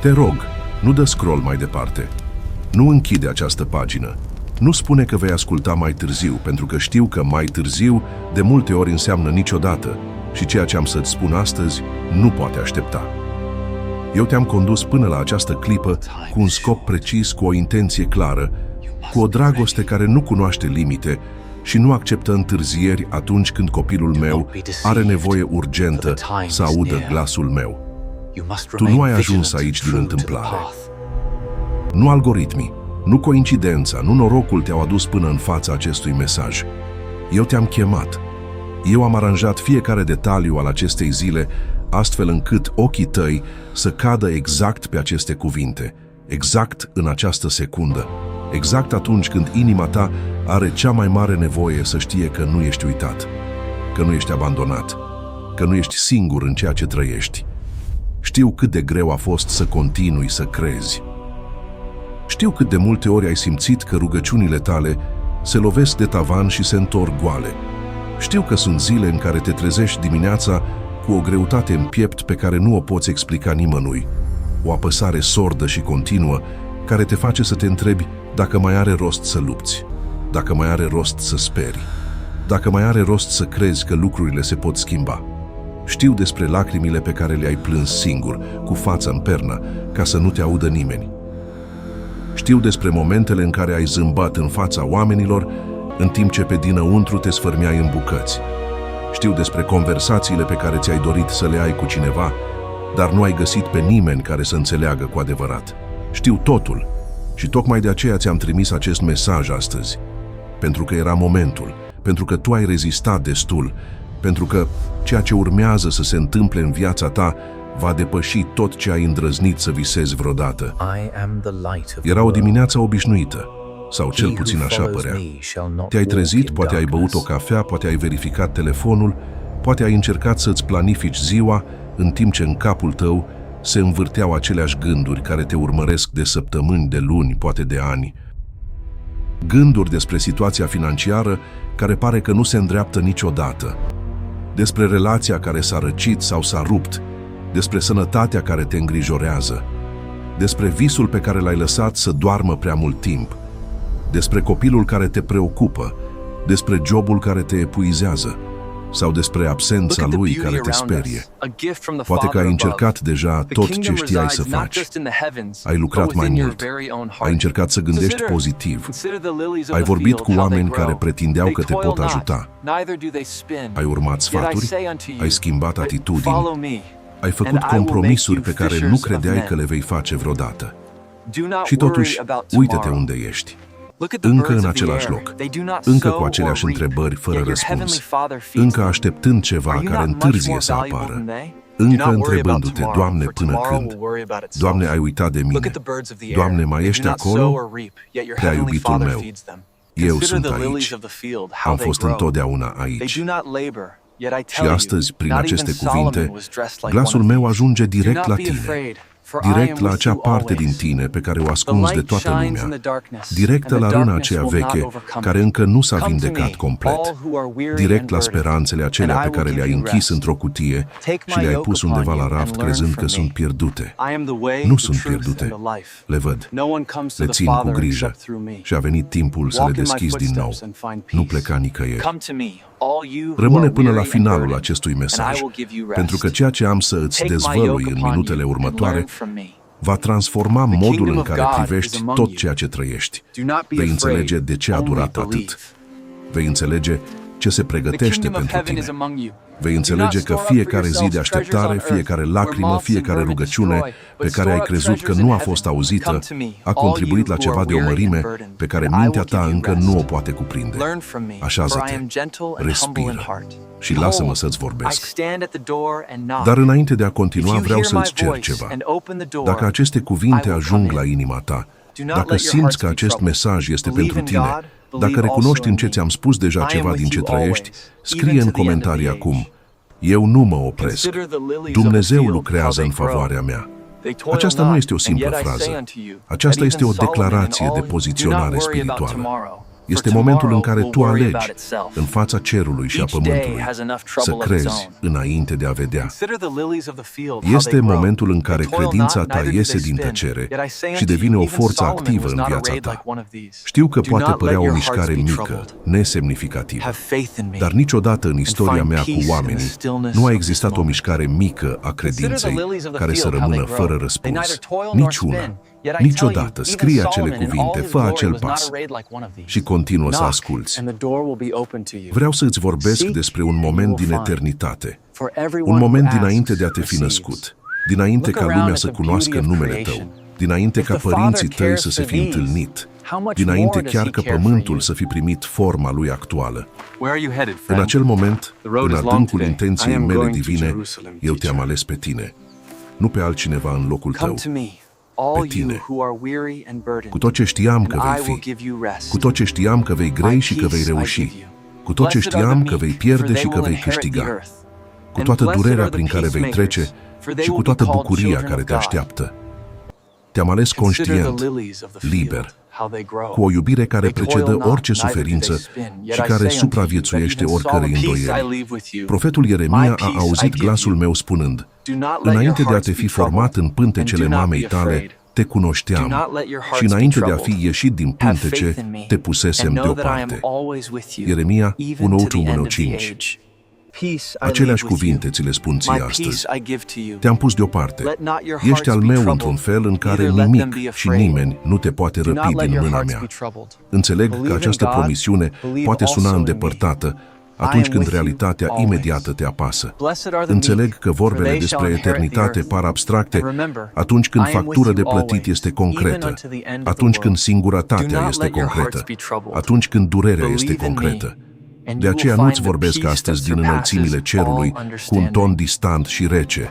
Te rog, nu dă scroll mai departe. Nu închide această pagină. Nu spune că vei asculta mai târziu, pentru că știu că mai târziu de multe ori înseamnă niciodată și ceea ce am să-ți spun astăzi nu poate aștepta. Eu te-am condus până la această clipă cu un scop precis, cu o intenție clară, cu o dragoste care nu cunoaște limite și nu acceptă întârzieri atunci când copilul meu are nevoie urgentă să audă glasul meu. Tu nu ai ajuns aici din întâmplare. Nu algoritmii, nu coincidența, nu norocul te-au adus până în fața acestui mesaj. Eu te-am chemat. Eu am aranjat fiecare detaliu al acestei zile astfel încât ochii tăi să cadă exact pe aceste cuvinte, exact în această secundă, exact atunci când inima ta are cea mai mare nevoie să știe că nu ești uitat, că nu ești abandonat, că nu ești singur în ceea ce trăiești. Știu cât de greu a fost să continui să crezi. Știu cât de multe ori ai simțit că rugăciunile tale se lovesc de tavan și se întorc goale. Știu că sunt zile în care te trezești dimineața cu o greutate în piept pe care nu o poți explica nimănui, o apăsare sordă și continuă care te face să te întrebi dacă mai are rost să lupți, dacă mai are rost să speri, dacă mai are rost să crezi că lucrurile se pot schimba. Știu despre lacrimile pe care le-ai plâns singur, cu fața în pernă, ca să nu te audă nimeni. Știu despre momentele în care ai zâmbat în fața oamenilor, în timp ce pe dinăuntru te sfârmeai în bucăți. Știu despre conversațiile pe care ți-ai dorit să le ai cu cineva, dar nu ai găsit pe nimeni care să înțeleagă cu adevărat. Știu totul și tocmai de aceea ți-am trimis acest mesaj astăzi. Pentru că era momentul, pentru că tu ai rezistat destul, pentru că ceea ce urmează să se întâmple în viața ta va depăși tot ce ai îndrăznit să visezi vreodată. Era o dimineață obișnuită, sau cel puțin așa părea. Te-ai trezit, poate ai băut o cafea, poate ai verificat telefonul, poate ai încercat să-ți planifici ziua, în timp ce în capul tău se învârteau aceleași gânduri care te urmăresc de săptămâni, de luni, poate de ani. Gânduri despre situația financiară care pare că nu se îndreaptă niciodată, despre relația care s-a răcit sau s-a rupt, despre sănătatea care te îngrijorează, despre visul pe care l-ai lăsat să doarmă prea mult timp, despre copilul care te preocupă, despre jobul care te epuizează sau despre absența lui care te sperie. Poate că ai încercat deja tot ce știai să faci. Ai lucrat mai mult. Ai încercat să gândești pozitiv. Ai vorbit cu oameni care pretindeau că te pot ajuta. Ai urmat sfaturi, ai schimbat atitudini, ai făcut compromisuri pe care nu credeai că le vei face vreodată. Și totuși, uite-te unde ești. Încă în același loc, încă cu aceleași întrebări fără răspuns, încă așteptând ceva care întârzie să apară, încă întrebându-te, Doamne, până când? Doamne, ai uitat de mine? Doamne, mai ești acolo? Prea iubitul meu, eu sunt aici. Am fost întotdeauna aici. Și astăzi, prin aceste cuvinte, glasul meu ajunge direct la tine, direct la acea parte din tine pe care o ascunzi de toată lumea, direct la râna aceea veche care încă nu s-a vindecat complet, direct la speranțele acelea pe care le-ai închis într-o cutie și le-ai pus undeva la raft crezând că sunt pierdute. Nu sunt pierdute, le văd, le țin cu grijă și a venit timpul să le deschizi din nou. Nu pleca nicăieri. Rămâne până la finalul acestui mesaj, pentru că ceea ce am să îți dezvălui în minutele următoare va transforma modul în care privești tot ceea ce trăiești. Vei înțelege de ce a durat atât. Vei înțelege ce se pregătește pentru tine. Vei înțelege că fiecare zi de așteptare, fiecare lacrimă, fiecare rugăciune pe care ai crezut că nu a fost auzită, a contribuit la ceva de o mărime pe care mintea ta încă nu o poate cuprinde. Așează-te, respiră și lasă-mă să-ți vorbesc. Dar înainte de a continua, vreau să-ți cer ceva. Dacă aceste cuvinte ajung la inima ta, dacă simți că acest mesaj este pentru tine, dacă recunoști în ce ți-am spus deja ceva din ce trăiești, scrie în comentarii acum: eu nu mă opresc. Dumnezeu lucrează în favoarea mea. Aceasta nu este o simplă frază. Aceasta este o declarație de poziționare spirituală. Este momentul în care tu alegi, în fața cerului și a pământului, să crezi înainte de a vedea. Este momentul în care credința ta iese din tăcere și devine o forță activă în viața ta. Știu că poate părea o mișcare mică, nesemnificativă, dar niciodată în istoria mea cu oamenii nu a existat o mișcare mică a credinței care să rămână fără răspuns. Niciuna. Niciodată. Scrie acele cuvinte, fă acel pas și continuă să asculți. Vreau să îți vorbesc despre un moment din eternitate, un moment dinainte de a te fi născut, dinainte ca lumea să cunoască numele tău, dinainte ca părinții tăi să se fi întâlnit, dinainte chiar că pământul să fi primit forma lui actuală. În acel moment, în adâncul intenției mele divine, eu te-am ales pe tine, nu pe altcineva în locul tău. Pe tine. Cu tot ce știam că vei fi, cu tot ce știam că vei grei și că vei reuși, cu tot ce știam că vei pierde și că vei câștiga, cu toată durerea prin care vei trece și cu toată bucuria care te așteaptă. Te-am ales conștient, liber, cu o iubire care precedă orice suferință și care supraviețuiește oricărei îndoieli. Profetul Ieremia a auzit glasul meu spunând: înainte de a te fi format în pântecele mamei tale, te cunoșteam și înainte de a fi ieșit din pântece, te pusesem deoparte. Ieremia 1:1-5. Aceleași cuvinte ți le spun ție astăzi. Te-am pus deoparte. Ești al meu într-un fel în care nimic și nimeni nu te poate răpi din mâna mea. Înțeleg că această promisiune poate suna îndepărtată atunci când realitatea imediată te apasă. Înțeleg că vorbele despre eternitate par abstracte atunci când factura de plătit este concretă, atunci când singurătatea este concretă, atunci când durerea este concretă. De aceea nu-ți vorbesc astăzi din înălțimile cerului cu un ton distant și rece.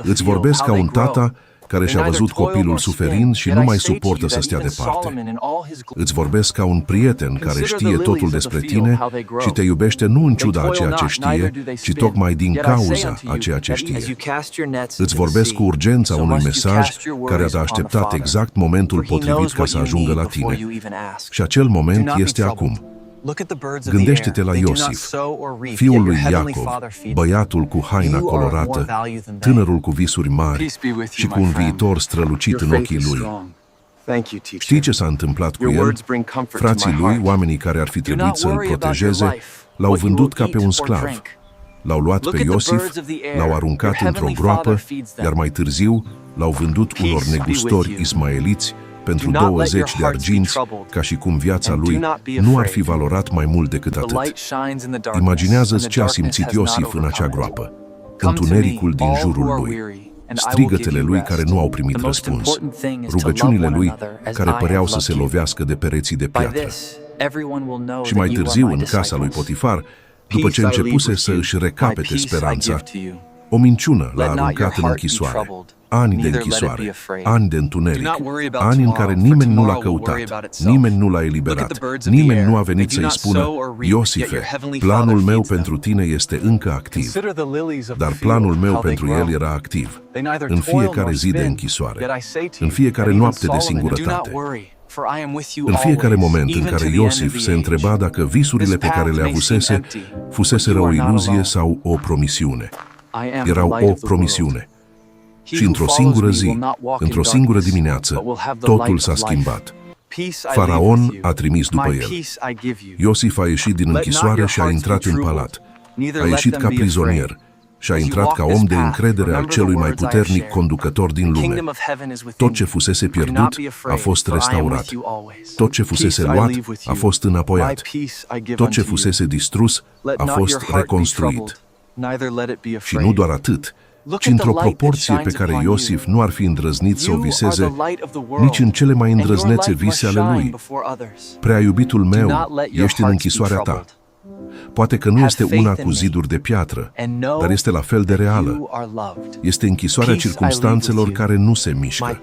Îți vorbesc ca un tată care și-a văzut copilul suferind și nu mai suportă să stea departe. Îți vorbesc ca un prieten care știe totul despre tine și te iubește nu în ciuda a ceea ce știe, ci tocmai din cauza a ceea ce știe. Îți vorbesc cu urgența unui mesaj care a așteptat exact momentul potrivit ca să ajungă la tine. Și acel moment este acum. Gândește-te la Iosif, fiul lui Iacov, băiatul cu haina colorată, tânărul cu visuri mari și cu un viitor strălucit în ochii lui. Știi ce s-a întâmplat cu el? Frații lui, oamenii care ar fi trebuit să îl protejeze, l-au vândut ca pe un sclav. L-au luat pe Iosif, l-au aruncat într-o groapă, iar mai târziu l-au vândut unor negustori ismaeliți pentru 20 de arginți, ca și cum viața lui nu ar fi valorat mai mult decât atât. Imaginează-ți ce a simțit Iosif în acea groapă, întunericul din jurul lui, strigătele lui care nu au primit răspuns, rugăciunile lui care păreau să se lovească de pereții de piatră. Și mai târziu, în casa lui Potifar, după ce începuse să își recapete speranța, o minciună l-a aruncat în închisoare. Ani de închisoare, ani de întuneric, ani în care nimeni nu l-a căutat, nimeni nu l-a eliberat, nimeni nu a venit să-i spună: Iosife, planul meu pentru tine este încă activ. Dar planul meu pentru el era activ, în fiecare zi de închisoare, în fiecare noapte de singurătate. În fiecare moment în care Iosif se întreba dacă visurile pe care le avusese fuseseră o iluzie sau o promisiune. Erau o promisiune. Și într-o singură zi, într-o singură dimineață, totul s-a schimbat. Faraon a trimis după el. Iosif a ieșit din închisoare și a intrat în palat. A ieșit ca prizonier și a intrat ca om de încredere al celui mai puternic conducător din lume. Tot ce fusese pierdut a fost restaurat. Tot ce fusese luat a fost înapoiat. Tot ce fusese distrus a fost reconstruit. Și nu doar atât, ci într-o proporție pe care Iosif nu ar fi îndrăznit să o viseze nici în cele mai îndrăznețe vise ale lui. Prea iubitul meu, ești în închisoarea ta. Poate că nu este una cu ziduri de piatră, dar este la fel de reală. Este închisoarea circumstanțelor care nu se mișcă.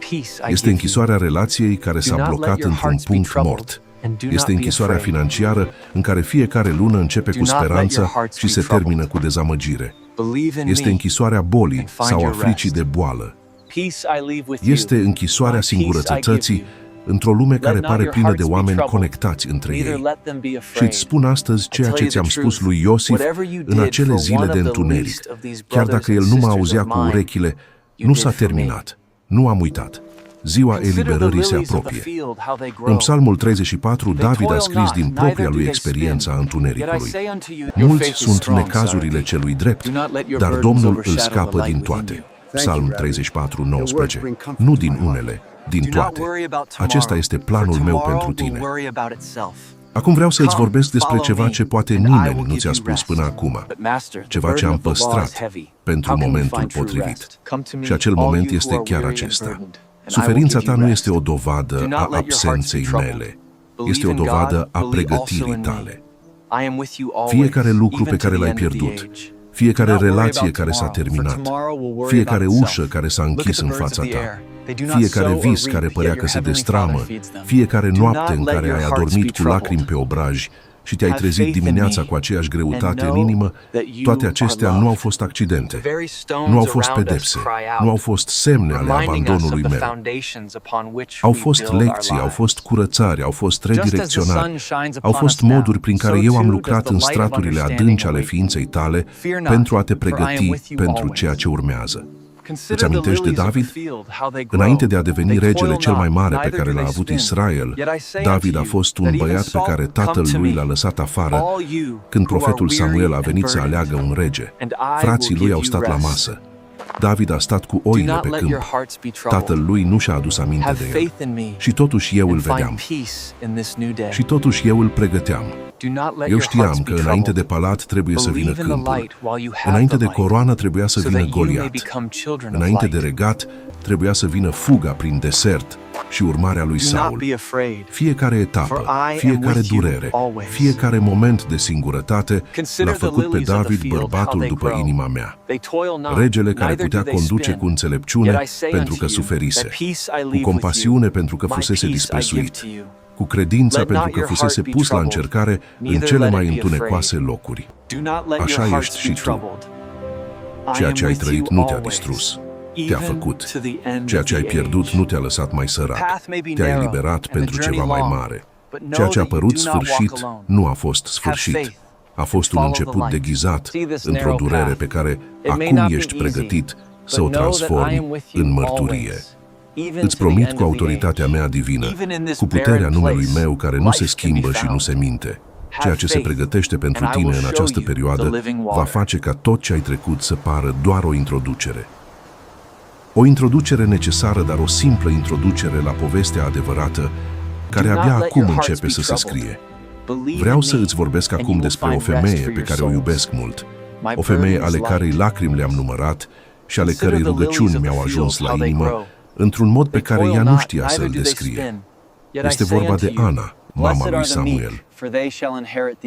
Este închisoarea relației care s-a blocat într-un punct mort. Este închisoarea financiară în care fiecare lună începe cu speranță și se termină cu dezamăgire. Este închisoarea bolii sau a fricii de boală. Este închisoarea singurătății într-o lume care pare plină de oameni conectați între ei. Și îți spun astăzi ceea ce ți-am spus lui Iosif în acele zile de întuneric. Chiar dacă el nu mă auzea cu urechile, nu s-a terminat. Nu am uitat. Ziua eliberării se apropie. În Psalmul 34, David a scris din propria lui experiență a întunericului. Mulți sunt necazurile celui drept, dar Domnul îl scapă din toate. Psalm 34, 19. Nu din unele, din toate. Acesta este planul meu pentru tine. Acum vreau să îți vorbesc despre ceva ce poate nimeni nu ți-a spus până acum. Ceva ce am păstrat pentru momentul potrivit. Și acel moment este chiar acesta. Suferința ta nu este o dovadă a absenței mele. Este o dovadă a pregătirii tale. Fiecare lucru pe care l-ai pierdut, fiecare relație care s-a terminat, fiecare ușă care s-a închis în fața ta, fiecare vis care părea că se destramă, fiecare noapte în care ai adormit cu lacrimi pe obraj și te-ai trezit dimineața cu aceeași greutate în inimă, toate acestea nu au fost accidente, nu au fost pedepse, nu au fost semne ale abandonului meu. Au fost lecții, au fost curățari, au fost redirecționari, au fost moduri prin care eu am lucrat în straturile adânci ale ființei tale pentru a te pregăti pentru ceea ce urmează. Îți amintești de David? Înainte de a deveni regele cel mai mare pe care l-a avut Israel, David a fost un băiat pe care tatăl lui l-a lăsat afară când profetul Samuel a venit să aleagă un rege. Frații lui au stat la masă. David a stat cu oile pe câmp. Tatăl lui nu și-a adus aminte de el. Și totuși eu îl vedeam. Și totuși eu îl pregăteam. Eu știam că înainte de palat trebuie să vină câmpul. Înainte de coroană trebuia să vină Goliat. Înainte de regat trebuia să vină fuga prin desert și urmarea lui Saul. Fiecare etapă, fiecare durere, fiecare moment de singurătate l-a făcut pe David bărbatul după inima mea. Regele care putea conduce cu înțelepciune pentru că suferise, cu compasiune pentru că fusese disprețuit, cu credința pentru că fusese pus la încercare în cele mai întunecoase locuri. Așa ești și tu. Ceea ce ai trăit nu te-a distrus. Te-a făcut. Ceea ce ai pierdut nu te-a lăsat mai sărac. Te-a eliberat pentru ceva mai mare. Ceea ce a părut sfârșit nu a fost sfârșit. A fost un început deghizat într-o durere pe care acum ești pregătit să o transformi în mărturie. Îți promit cu autoritatea mea divină, cu puterea numelui meu care nu se schimbă și nu se minte. Ceea ce se pregătește pentru tine în această perioadă va face ca tot ce ai trecut să pară doar o introducere. O introducere necesară, dar o simplă introducere la povestea adevărată, care abia acum începe să se scrie. Vreau să îți vorbesc acum despre o femeie pe care o iubesc mult, o femeie ale cărei lacrimi le-am numărat și ale cărei rugăciuni mi-au ajuns la inimă, într-un mod pe care ea nu știa să-l descrie. Este vorba de Ana, mama lui Samuel.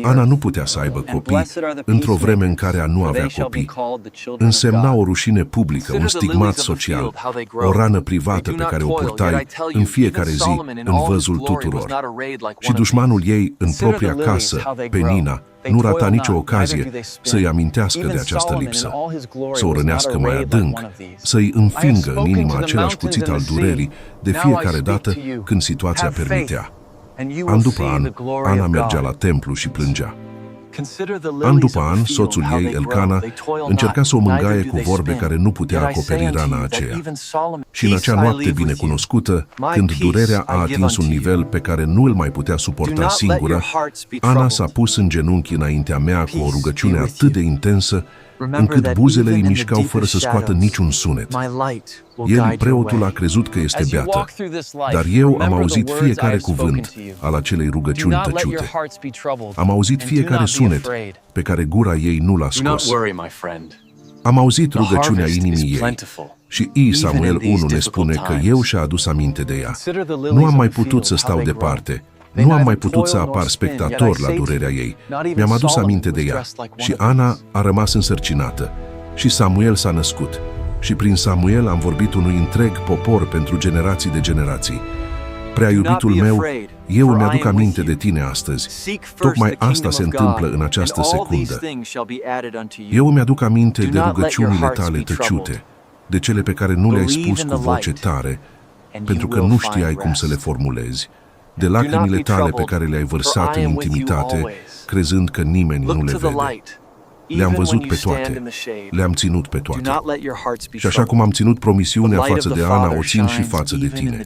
Ana nu putea să aibă copii într-o vreme în care nu avea copii. Însemna o rușine publică, un stigmat social, o rană privată pe care o purtai în fiecare zi în văzul tuturor. Și dușmanul ei, în propria casă, Penina, nu rata nicio ocazie să-i amintească de această lipsă, să o rănească mai adânc, să-i înfingă în inima același cuțit al durerii de fiecare dată când situația permitea. An după an, Ana mergea la templu și plângea. An după an, soțul ei, Elcana, încerca să o mângâie cu vorbe care nu putea acoperi rana aceea. Și în acea noapte binecunoscută, când durerea a atins un nivel pe care nu îl mai putea suporta singură, Ana s-a pus în genunchi înaintea mea cu o rugăciune atât de intensă, încât buzele îi mișcau fără să scoată niciun sunet. El, preotul, a crezut că este beată, dar eu am auzit fiecare cuvânt al acelei rugăciuni tăciute. Am auzit fiecare sunet pe care gura ei nu l-a scos. Am auzit rugăciunea inimii ei. Și Samuel 1 ne spune că eu și-a adus aminte de ea. Nu am mai putut să stau departe. Nu am mai putut să apar spectator la durerea ei. Mi-am adus aminte de ea. Și Ana a rămas însărcinată. Și Samuel s-a născut. Și prin Samuel am vorbit unui întreg popor pentru generații de generații. Prea iubitul meu, eu îmi aduc aminte de tine astăzi. Tocmai asta se întâmplă în această secundă. Eu îmi aduc aminte de rugăciunile tale tăciute, de cele pe care nu le-ai spus cu voce tare, pentru că nu știai cum să le formulezi, de lacrimile tale pe care le-ai vărsat în intimitate, crezând că nimeni nu le vede. Le-am văzut pe toate, le-am ținut pe toate. Și așa cum am ținut promisiunea față de Ana, o țin și față de tine.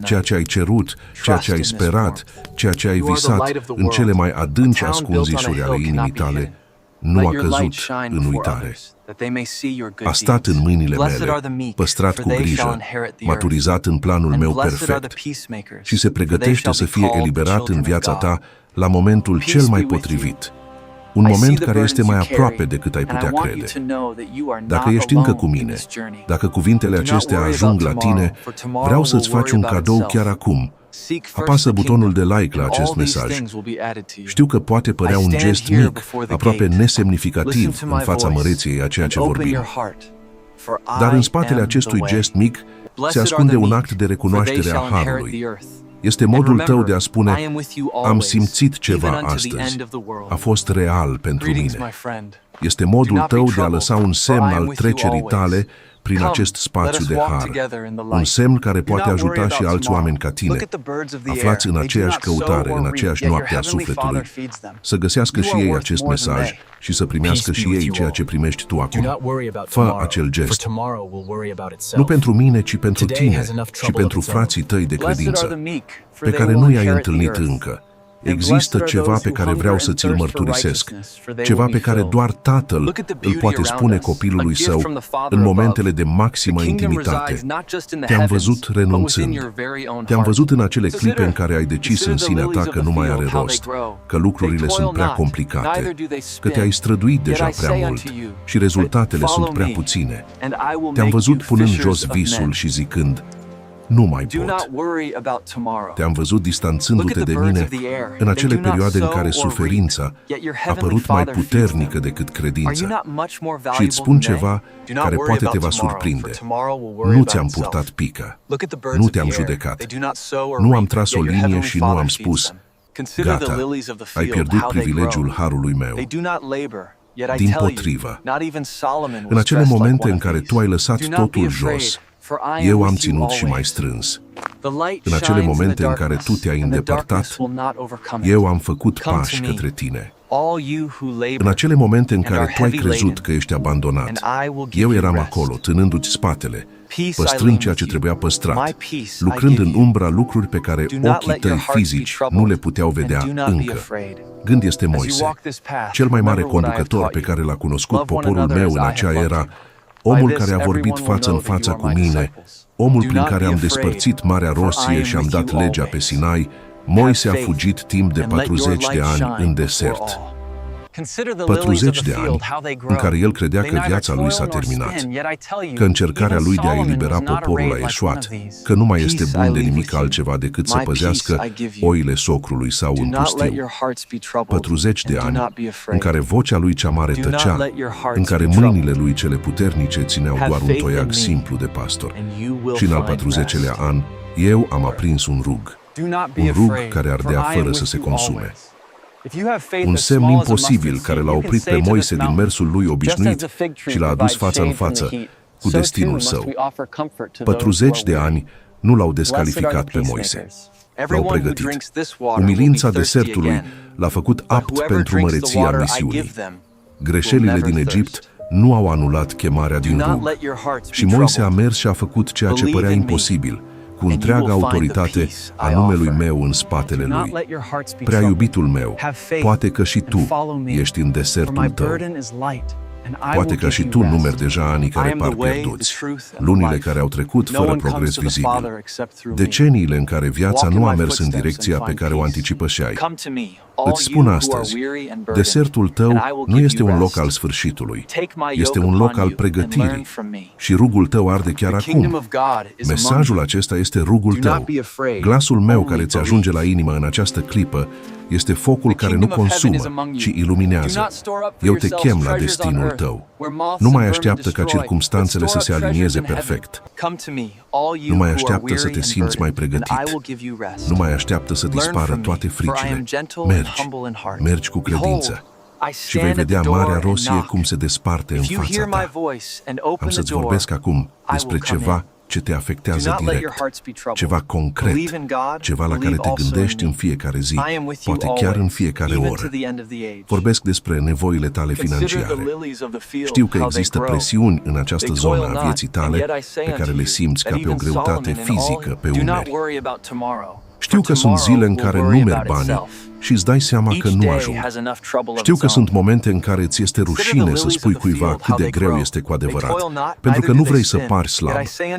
Ceea ce ai cerut, ceea ce ai sperat, ceea ce ai visat în cele mai adânci ascunzișuri ale inimii tale, nu a căzut în uitare. A stat în mâinile mele, păstrat cu grijă, maturizat în planul meu perfect și se pregătește să fie eliberat în viața ta la momentul cel mai potrivit. Un moment care este mai aproape decât ai putea crede. Dacă ești încă cu mine, dacă cuvintele acestea ajung la tine, vreau să-ți faci un cadou chiar acum. Apasă butonul de like la acest mesaj. Știu că poate părea un gest mic, aproape nesemnificativ în fața măreției a ceea ce vorbim. Dar în spatele acestui gest mic se ascunde un act de recunoaștere a harului. Este modul tău de a spune, am simțit ceva astăzi, a fost real pentru mine. Este modul tău de a lăsa un semn al trecerii tale prin acest spațiu de har, un semn care poate ajuta și alți oameni ca tine, aflați în aceeași căutare, în aceeași noapte a sufletului, să găsească și ei acest mesaj și să primească și ei ceea ce primești tu acum. Fă acel gest. Nu pentru mine, ci pentru tine și pentru frații tăi de credință, pe care nu i-ai întâlnit încă. Există ceva pe care vreau să ți-l mărturisesc, ceva pe care doar Tatăl îl poate spune copilului său în momentele de maximă intimitate. Te-am văzut renunțând. Te-am văzut în acele clipe în care ai decis în sinea ta că nu mai are rost, că lucrurile sunt prea complicate, că te-ai străduit deja prea mult și rezultatele sunt prea puține. Te-am văzut punând jos visul și zicând, nu mai pot. Te-am văzut distanțându-te de mine în acele perioade în care suferința a părut mai puternică decât credința. Și îți spun ceva care poate te va surprinde. Nu ți-am purtat pică. Nu te-am judecat. Nu am tras o linie și nu am spus, gata, ai pierdut privilegiul harului meu. Dimpotrivă. În acele momente în care tu ai lăsat totul jos, eu am ținut și mai strâns. În acele momente în care tu te-ai îndepărtat, eu am făcut pași către tine. În acele momente în care tu ai crezut că ești abandonat, eu eram acolo, tânându-ți spatele, păstrând ceea ce trebuia păstrat, lucrând în umbra lucruri pe care ochii tăi fizici nu le puteau vedea încă. Gând este Moise, cel mai mare conducător pe care l-a cunoscut poporul meu în acea era, omul care a vorbit față în față cu mine, omul prin care am despărțit Marea Rosie și am dat legea pe Sinai, Moise a fugit timp de 40 de ani în desert. 40 de ani în care el credea că viața lui s-a terminat, că încercarea lui de a elibera poporul a eșuat, că nu mai este bun de nimic altceva decât să păzească oile socrului sau un pustiu. 40 de ani în care vocea lui cea mare tăcea, în care mâinile lui cele puternice țineau doar un toiag simplu de pastor. Și în al 40-lea an, eu am aprins un rug care ardea fără să se consume. Un semn imposibil care l-a oprit pe Moise din mersul lui obișnuit și l-a adus față în față cu destinul său. 40 de ani nu l-au descalificat pe Moise. L-au pregătit. Umilința desertului l-a făcut apt pentru măreția misiunii. Greșelile din Egipt nu au anulat chemarea din rug. Și Moise a mers și a făcut ceea ce părea imposibil, cu întreaga autoritate a numelui meu în spatele lui. Prea iubitul meu, poate că și tu ești în desertul tău. Poate că și tu numeri deja anii care par pierduți, lunile care au trecut fără progres vizibil, deceniile în care viața nu a mers în direcția pe care o anticipășeai. Îți spun astăzi, desertul tău nu este un loc al sfârșitului, este un loc al pregătirii și rugul tău arde chiar acum. Mesajul acesta este rugul tău. Glasul meu care ți ajunge la inimă în această clipă este focul care nu consumă, ci iluminează. Eu te chem la destinul tău. Nu mai așteaptă ca circumstanțele să se alinieze perfect. Nu mai așteaptă să te simți mai pregătit. Nu mai așteaptă să dispară toate fricile. Mergi cu credință și vei vedea Marea Rosie cum se desparte în fața ta. Am să-ți vorbesc acum despre ceva ce te Do afectează not let your direct, hearts be troubled. ceva concret, Believe in God, ceva la care believe te also in gândești me. în fiecare zi, I am with you poate chiar în always, fiecare even oră. to the end of the age. Vorbesc despre nevoile tale Consider the financiare. lilies of the field, Știu că how they există grow. presiuni în această They zonă toil a not, vieții and tale yet I say pe care unto le you simți that ca pe o even greutate Solomon in all fizică pe do not umeri. worry about tomorrow. Știu For că sunt tomorrow zile în will care worry nu merg about banii itself. și îți dai seama că Each nu day ajung. has enough trouble of Știu its că sunt own. momente în care ți este rușine să spui cuiva cât de greu este cu adevărat, pentru că nu vrei să pari slab,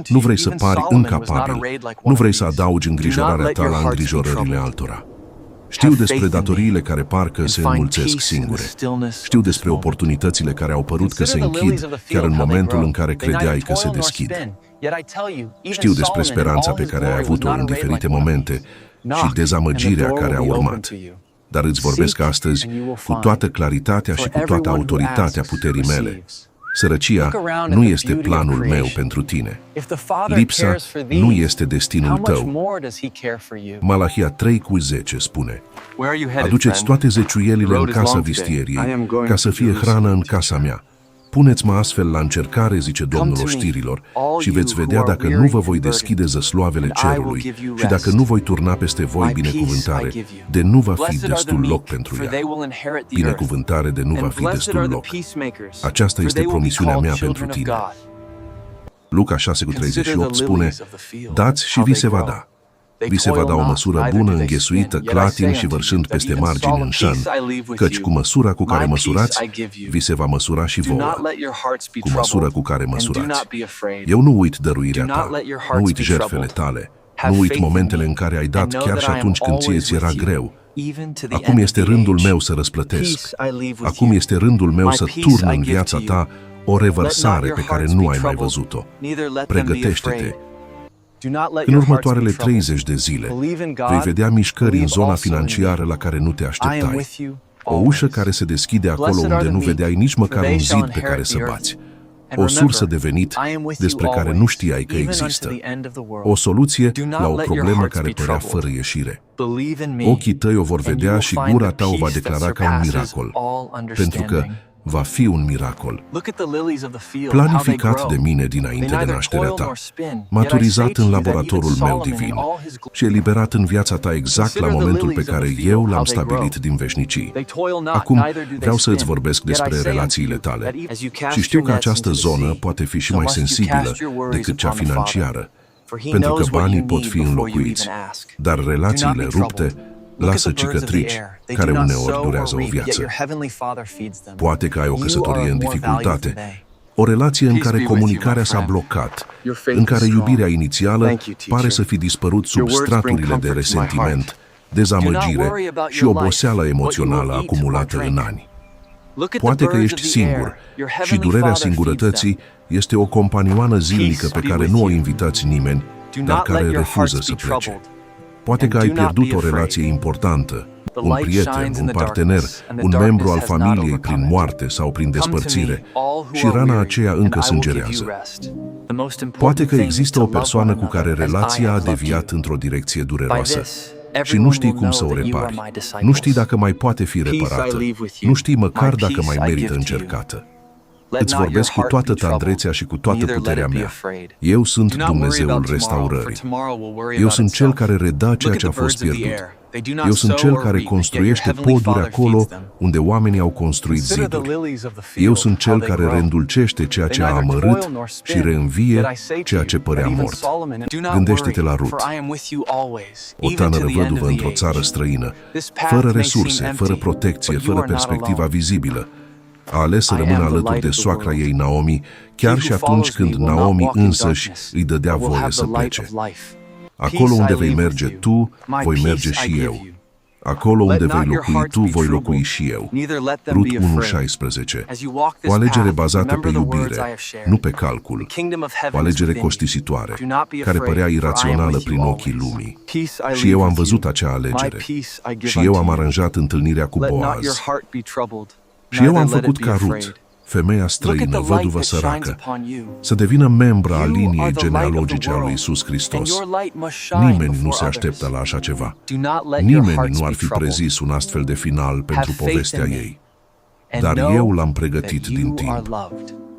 nu vrei să pari incapabil, nu vrei să adaugi îngrijorarea ta la îngrijorările altora. Știu despre datoriile care parcă se înmulțesc singure. Știu despre oportunitățile care au părut că se închid chiar în momentul în care credeai că se deschid. Știu despre speranța pe care ai avut-o în diferite momente și dezamăgirea care a urmat. Dar îți vorbesc astăzi cu toată claritatea și cu toată autoritatea puterii mele. Sărăcia nu este planul meu pentru tine. Lipsa nu este destinul tău. Malahia 3:10 spune: aduceți toate zeciuielile în casa vistieriei, ca să fie hrană în casa mea. Puneți-mă astfel la încercare, zice Domnul oștirilor, și veți vedea dacă nu vă voi deschide zăsloavele cerului și dacă nu voi turna peste voi binecuvântare, de nu va fi destul loc pentru ea. Binecuvântare de nu va fi destul loc. Aceasta este promisiunea mea pentru tine. Luca 6:38 spune: dați și vi se va da. Vi se va da o măsură bună, înghesuită, clatin și vărsând peste margini în șan, căci cu măsura cu care măsurați, vi se va măsura și vouă. Cu măsura cu care măsurați. Eu nu uit dăruirea ta, nu uit jertfele tale, nu uit momentele în care ai dat chiar și atunci când ție ți era greu. Acum este rândul meu să răsplătesc. Acum este rândul meu să turn în viața ta o revărsare pe care nu ai mai văzut-o. Pregătește-te. În următoarele 30 de zile vei vedea mișcări în zona financiară la care nu te așteptai. O ușă care se deschide acolo unde nu vedeai nici măcar un zid pe care să bați. O sursă de venit despre care nu știai că există. O soluție la o problemă care părea fără ieșire. Ochii tăi o vor vedea și gura ta o va declara ca un miracol, pentru că va fi un miracol. Planificat de mine dinainte de nașterea ta, maturizat în laboratorul meu divin și eliberat în viața ta exact la momentul pe care eu l-am stabilit din veșnicii. Acum vreau să îți vorbesc despre relațiile tale și știu că această zonă poate fi și mai sensibilă decât cea financiară, pentru că banii pot fi înlocuiți, dar relațiile rupte lasă cicatrici care uneori durează o viață. Poate că ai o căsătorie în dificultate, o relație în care comunicarea s-a blocat, în care iubirea inițială pare să fi dispărut sub straturile de resentiment, dezamăgire și oboseală emoțională acumulată în ani. Poate că ești singur și durerea singurătății este o companioană zilnică pe care nu o invitați nimeni, dar care refuză să plece. Poate că ai pierdut o relație importantă, un prieten, un partener, un membru al familiei prin moarte sau prin despărțire și rana aceea încă sângerează. Poate că există o persoană cu care relația a deviat într-o direcție dureroasă și nu știi cum să o repari, nu știi dacă mai poate fi reparată, nu știi măcar dacă mai merită încercată. Îți vorbesc cu toată tandrețea și cu toată puterea mea. Eu sunt Dumnezeul restaurării. Eu sunt Cel care redă ceea ce a fost pierdut. Eu sunt Cel care construiește poduri acolo unde oamenii au construit ziduri. Eu sunt Cel care reîndulcește ceea ce a amărât și reînvie ceea ce părea mort. Gândește-te la Rut, o tânără văduvă într-o țară străină, fără resurse, fără protecție, fără perspectiva vizibilă. A ales să rămână alături de soacra ei Naomi, chiar și atunci când Naomi însăși îi dădea voie să plece. Acolo unde vei merge tu, voi merge și eu. Acolo unde vei locui tu, voi locui și eu. Rut 1:16. O alegere bazată pe iubire, nu pe calcul. O alegere costisitoare, care părea irațională prin ochii lumii. Și eu am văzut acea alegere. Și eu am aranjat întâlnirea cu Boaz. Și eu am făcut ca Rut, femeia străină, văduvă săracă, să devină membra a liniei genealogice a lui Iisus Hristos. Nimeni nu se așteptă la așa ceva. Nimeni nu ar fi prezis un astfel de final pentru povestea ei. Dar eu l-am pregătit din timp.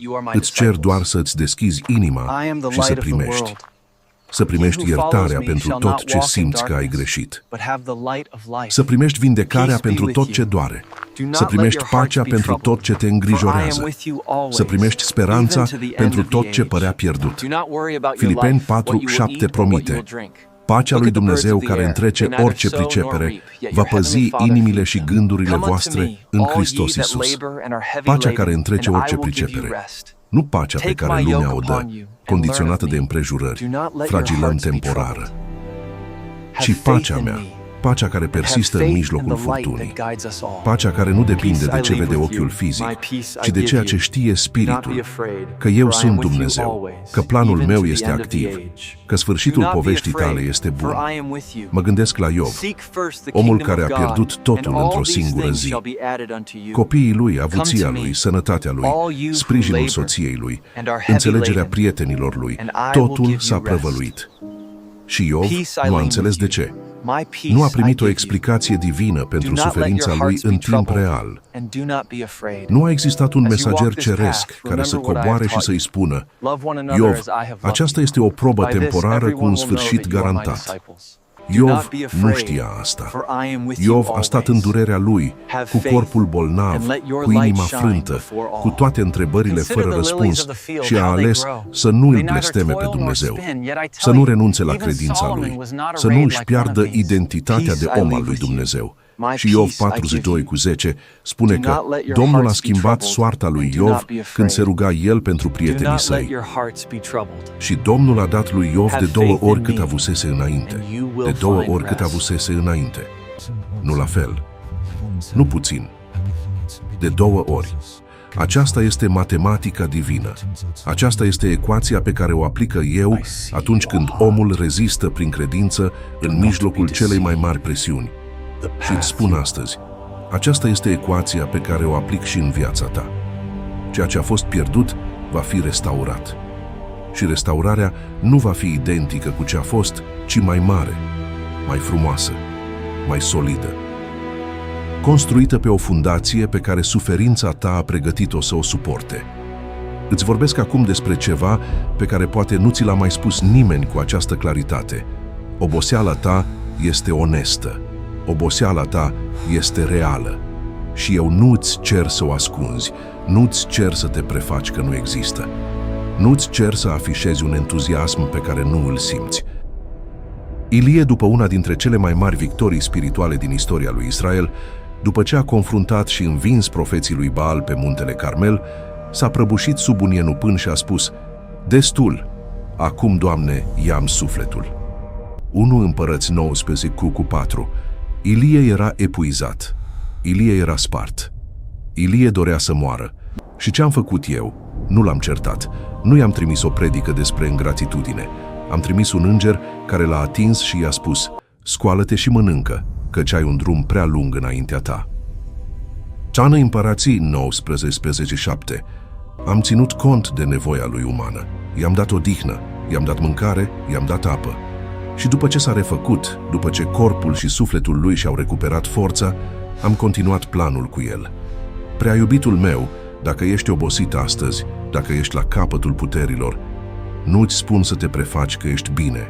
you are my Îți cer disciples. doar să-ți deschizi inima I am the și să light of the primești. world. Să primești He who follows iertarea me pentru shall tot not ce walk in simți că ai darkness, greșit. but have the light of life. Să primești vindecarea Peace be pentru with tot you. ce doare. Do not Să let primești your hearts pacea be pentru troubled, tot ce te for I am îngrijorează. with you always, Să primești speranța even to the end pentru of the tot ce age. părea pierdut. Do not worry about your Filipeni life, what you will 4:7 eat or what you promite: will drink. Pacea lui Dumnezeu care întrece orice pricepere va păzi inimile și gândurile voastre în Hristos Iisus. Pacea care întrece orice pricepere. Nu pacea pe care lumea o dă, condiționată de împrejurări, fragilăm temporară, ci pacea mea, pacea care persistă în mijlocul furtunii, pacea care nu depinde de ce vede ochiul fizic, ci de ceea ce știe Spiritul, că eu sunt Dumnezeu, că planul meu este activ, că sfârșitul poveștii tale este bun. Mă gândesc la Iov, omul care a pierdut totul într-o singură zi. Copiii lui, avuția lui, sănătatea lui, sprijinul soției lui, înțelegerea prietenilor lui, totul s-a prăvăluit. Și Iov nu a înțeles de ce. Nu a primit o explicație divină pentru suferința lui în timp real. Nu a existat un mesager ceresc care să coboare și să-i spună: Iov, aceasta este o probă temporară cu un sfârșit garantat. Iov nu știa asta. Iov a stat în durerea lui, cu corpul bolnav, cu inima frântă, cu toate întrebările fără răspuns și a ales să nu îl blesteme pe Dumnezeu, să nu renunțe la credința lui, să nu își piardă identitatea de om al lui Dumnezeu. Și Iov 42:10 spune că Domnul a schimbat soarta lui Iov când se ruga el pentru prietenii săi. Și Domnul a dat lui Iov de 2 ori cât avusese înainte. De 2 ori cât avusese înainte. Nu la fel. Nu puțin. De 2 ori. Aceasta este matematica divină. Aceasta este ecuația pe care o aplică eu atunci când omul rezistă prin credință în mijlocul celei mai mari presiuni. Și îți spun astăzi, aceasta este ecuația pe care o aplic și în viața ta. Ceea ce a fost pierdut va fi restaurat. Și restaurarea nu va fi identică cu ce a fost, ci mai mare, mai frumoasă, mai solidă. Construită pe o fundație pe care suferința ta a pregătit-o să o suporte. Îți vorbesc acum despre ceva pe care poate nu ți l-a mai spus nimeni cu această claritate. Oboseala ta este onestă. Oboseala ta este reală și eu nu-ți cer să o ascunzi, nu-ți cer să te prefaci că nu există, nu-ți cer să afișezi un entuziasm pe care nu îl simți. Ilie, după una dintre cele mai mari victorii spirituale din istoria lui Israel, după ce a confruntat și învins profeții lui Baal pe muntele Carmel, s-a prăbușit sub un ienupân și a spus: destul, acum, Doamne, ia-mi sufletul. 1 Împărăți 19:4. Ilie era epuizat. Ilie era spart. Ilie dorea să moară. Și ce am făcut eu? Nu l-am certat. Nu i-am trimis o predică despre ingratitudine. Am trimis un înger care l-a atins și i-a spus: scoală-te și mănâncă, căci ai un drum prea lung înaintea ta. 2 Împărații 19:7. Am ținut cont de nevoia lui umană. I-am dat odihnă, i-am dat mâncare, i-am dat apă. Și după ce s-a refăcut, după ce corpul și sufletul lui și-au recuperat forța, am continuat planul cu el. Prea iubitul meu, dacă ești obosit astăzi, dacă ești la capătul puterilor, nu-ți spun să te prefaci că ești bine.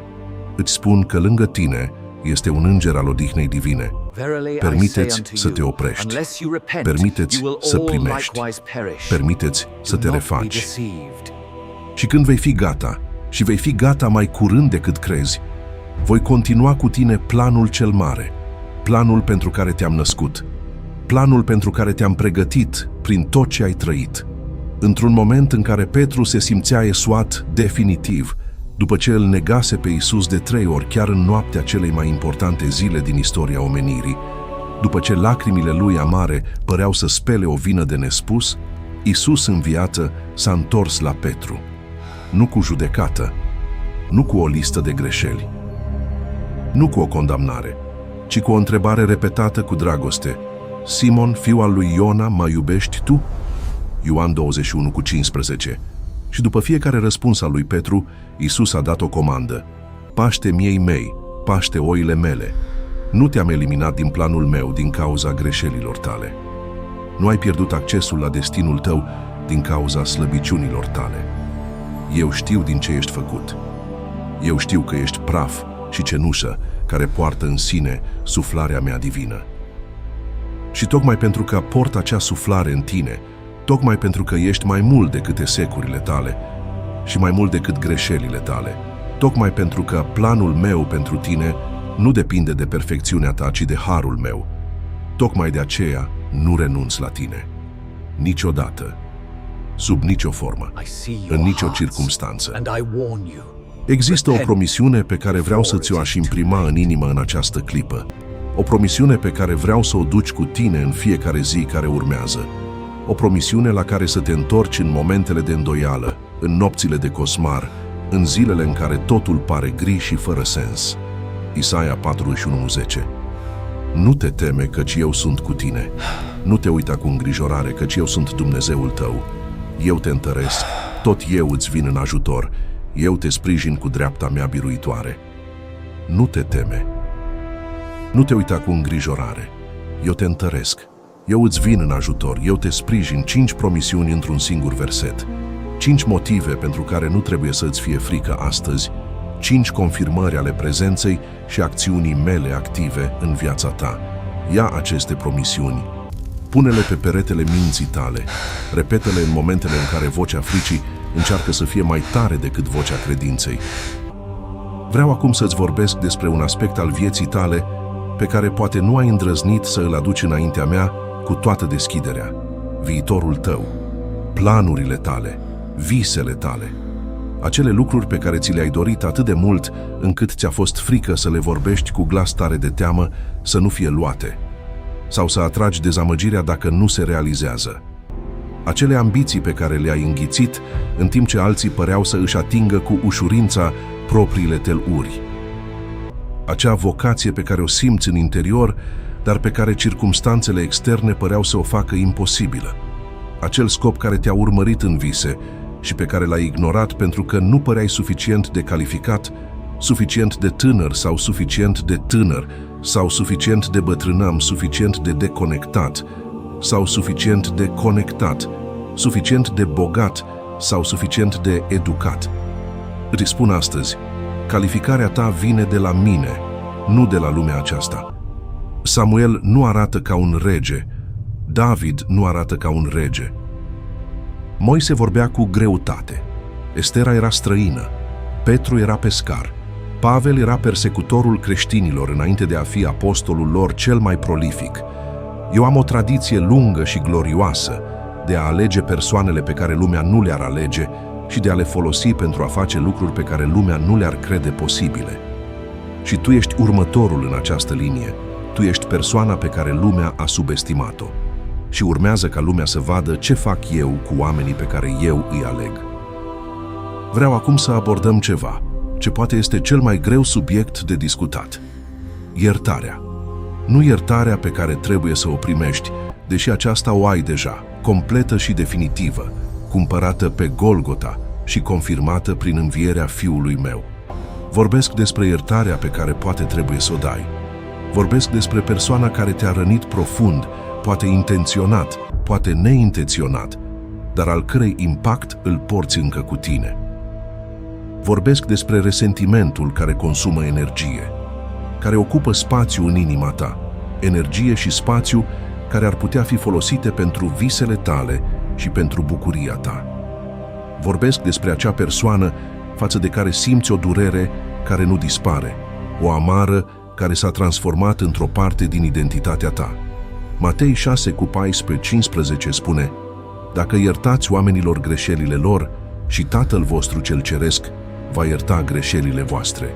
Îți spun că lângă tine este un înger al odihnei divine. Permiteți să te oprești. Permiteți să primești. Permiteți să te refaci. Și când vei fi gata, și vei fi gata mai curând decât crezi, voi continua cu tine planul cel mare, planul pentru care te-am născut, planul pentru care te-am pregătit prin tot ce ai trăit. Într-un moment în care Petru se simțea esuat definitiv, după ce îl negase pe Iisus de 3 ori chiar în noaptea celei mai importante zile din istoria omenirii, după ce lacrimile lui amare păreau să spele o vină de nespus, Iisus în viață s-a întors la Petru, nu cu judecată, nu cu o listă de greșeli, nu cu o condamnare, ci cu o întrebare repetată cu dragoste: Simon, fiul al lui Iona, mă iubești tu? Ioan 21:15. Și după fiecare răspuns al lui Petru, Iisus a dat o comandă: paște miei mei, paște oile mele. Nu te-am eliminat din planul meu din cauza greșelilor tale. Nu ai pierdut accesul la destinul tău din cauza slăbiciunilor tale. Eu știu din ce ești făcut. Eu știu că ești praf și cenușă care poartă în sine suflarea mea divină. Și tocmai pentru că port acea suflare în tine, tocmai pentru că ești mai mult decât esecurile tale și mai mult decât greșelile tale, tocmai pentru că planul meu pentru tine nu depinde de perfecțiunea ta, ci de harul meu. Tocmai de aceea nu renunț la tine. Niciodată, sub nicio formă, I see în your nicio hearts, circumstanță. and I warn you. Există o promisiune pe care vreau să ți-o aș imprima în inimă în această clipă. O promisiune pe care vreau să o duci cu tine în fiecare zi care urmează. O promisiune la care să te întorci în momentele de îndoială, în nopțile de coșmar, în zilele în care totul pare gri și fără sens. Isaia 41:10. Nu te teme, căci eu sunt cu tine. Nu te uita cu îngrijorare, căci eu sunt Dumnezeul tău. Eu te întăresc, tot eu îți vin în ajutor. Eu te sprijin cu dreapta mea biruitoare. Nu te teme. Nu te uita cu îngrijorare. Eu te întăresc. Eu îți vin în ajutor. Eu te sprijin. 5 promisiuni într-un singur verset. 5 motive pentru care nu trebuie să îți fie frică astăzi. 5 confirmări ale prezenței și acțiunii mele active în viața ta. Ia aceste promisiuni. Pune-le pe peretele minții tale. Repetă-le în momentele în care vocea fricii încearcă să fie mai tare decât vocea credinței. Vreau acum să-ți vorbesc despre un aspect al vieții tale pe care poate nu ai îndrăznit să îl aduci înaintea mea cu toată deschiderea. Viitorul tău, planurile tale, visele tale. Acele lucruri pe care ți le-ai dorit atât de mult încât ți-a fost frică să le vorbești cu glas tare de teamă să nu fie luate sau să atragi dezamăgirea dacă nu se realizează. Acele ambiții pe care le-ai înghițit în timp ce alții păreau să își atingă cu ușurință propriile teluri. Acea vocație pe care o simți în interior, dar pe care circumstanțele externe păreau să o facă imposibilă. Acel scop care te-a urmărit în vise și pe care l-ai ignorat pentru că nu păreai suficient de calificat, suficient de tânăr sau suficient de tânăr, sau suficient de bătrânam, suficient de deconectat, sau suficient de conectat, suficient de bogat sau suficient de educat. Îți spun astăzi, calificarea ta vine de la mine, nu de la lumea aceasta. Samuel nu arată ca un rege, David nu arată ca un rege. Moise vorbea cu greutate, Estera era străină, Petru era pescar, Pavel era persecutorul creștinilor înainte de a fi apostolul lor cel mai prolific. Eu am o tradiție lungă și glorioasă de a alege persoanele pe care lumea nu le-ar alege și de a le folosi pentru a face lucruri pe care lumea nu le-ar crede posibile. Și tu ești următorul în această linie. Tu ești persoana pe care lumea a subestimat-o. Și urmează ca lumea să vadă ce fac eu cu oamenii pe care eu îi aleg. Vreau acum să abordăm ceva, ce poate este cel mai greu subiect de discutat. Iertarea. Nu iertarea pe care trebuie să o primești, deși aceasta o ai deja, completă și definitivă, cumpărată pe Golgota și confirmată prin învierea Fiului meu. Vorbesc despre iertarea pe care poate trebuie să o dai. Vorbesc despre persoana care te-a rănit profund, poate intenționat, poate neintenționat, dar al cărei impact îl porți încă cu tine. Vorbesc despre resentimentul care consumă energie, care ocupă spațiu în inima ta, energie și spațiu care ar putea fi folosite pentru visele tale și pentru bucuria ta. Vorbesc despre acea persoană față de care simți o durere care nu dispare, o amară care s-a transformat într-o parte din identitatea ta. Matei 6:14-15 spune: Dacă iertați oamenilor greșelile lor, și Tatăl vostru cel ceresc va ierta greșelile voastre.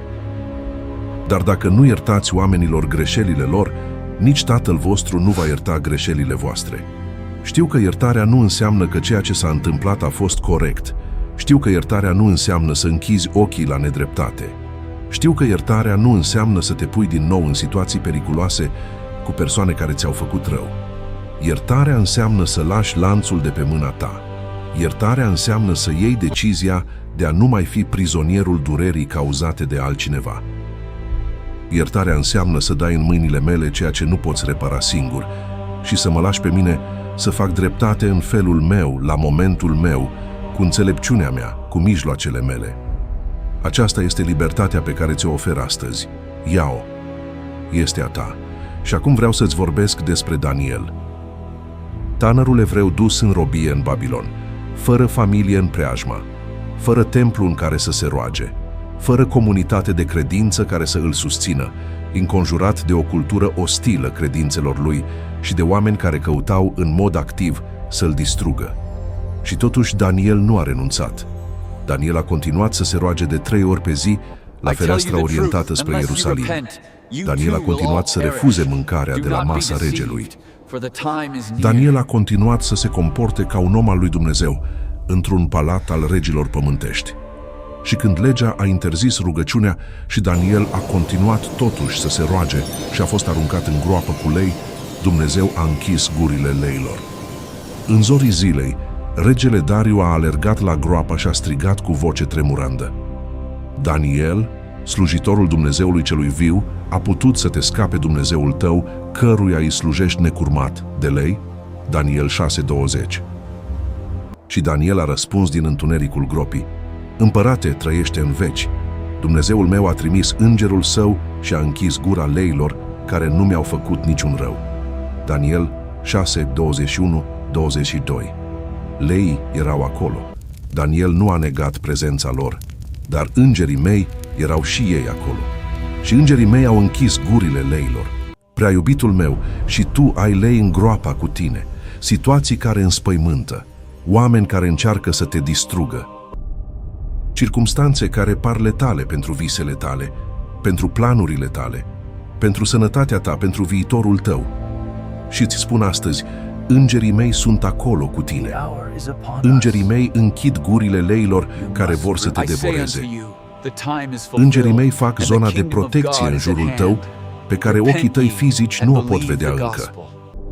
Dar dacă nu iertați oamenilor greșelile lor, nici Tatăl vostru nu va ierta greșelile voastre. Știu că iertarea nu înseamnă că ceea ce s-a întâmplat a fost corect. Știu că iertarea nu înseamnă să închizi ochii la nedreptate. Știu că iertarea nu înseamnă să te pui din nou în situații periculoase cu persoane care ți-au făcut rău. Iertarea înseamnă să lași lanțul de pe mâna ta. Iertarea înseamnă să iei decizia de a nu mai fi prizonierul durerii cauzate de altcineva. Iertarea înseamnă să dai în mâinile mele ceea ce nu poți repara singur și să mă lași pe mine să fac dreptate în felul meu, la momentul meu, cu înțelepciunea mea, cu mijloacele mele. Aceasta este libertatea pe care ți-o ofer astăzi. Ia-o. Este a ta. Și acum vreau să-ți vorbesc despre Daniel. Tânărul evreu dus în robie în Babilon, fără familie în preajma, fără templu în care să se roage, fără comunitate de credință care să îl susțină, înconjurat de o cultură ostilă credințelor lui și de oameni care căutau în mod activ să-l distrugă. Și totuși Daniel nu a renunțat. Daniel a continuat să se roage de 3 ori pe zi la fereastra orientată spre Ierusalim. Daniel a continuat să refuze mâncarea de la masa regelui. Daniel a continuat să se comporte ca un om al lui Dumnezeu într-un palat al regilor pământești. Și când legea a interzis rugăciunea și Daniel a continuat totuși să se roage și a fost aruncat în groapă cu lei, Dumnezeu a închis gurile leilor. În zorii zilei, regele Dariu a alergat la groapă și a strigat cu voce tremurândă: Daniel, slujitorul Dumnezeului celui viu, a putut să te scape Dumnezeul tău, căruia îi slujești necurmat, de lei? Daniel 6:20. Și Daniel a răspuns din întunericul gropii: Împărate, trăiește în veci. Dumnezeul meu a trimis îngerul său și a închis gura leilor care nu mi-au făcut niciun rău. Daniel 6:21-22. Leii erau acolo. Daniel nu a negat prezența lor, dar îngerii mei erau și ei acolo. Și îngerii mei au închis gurile leilor. Prea iubitul meu, și tu ai lei în groapa cu tine, situații care înspăimântă, oameni care încearcă să te distrugă, circumstanțe care par letale pentru visele tale, pentru planurile tale, pentru sănătatea ta, pentru viitorul tău. Și îți spun astăzi, îngerii mei sunt acolo cu tine. Îngerii mei închid gurile leilor care vor să te devoreze. Îngerii mei fac zona de protecție în jurul tău, pe care ochii tăi fizici nu o pot vedea încă,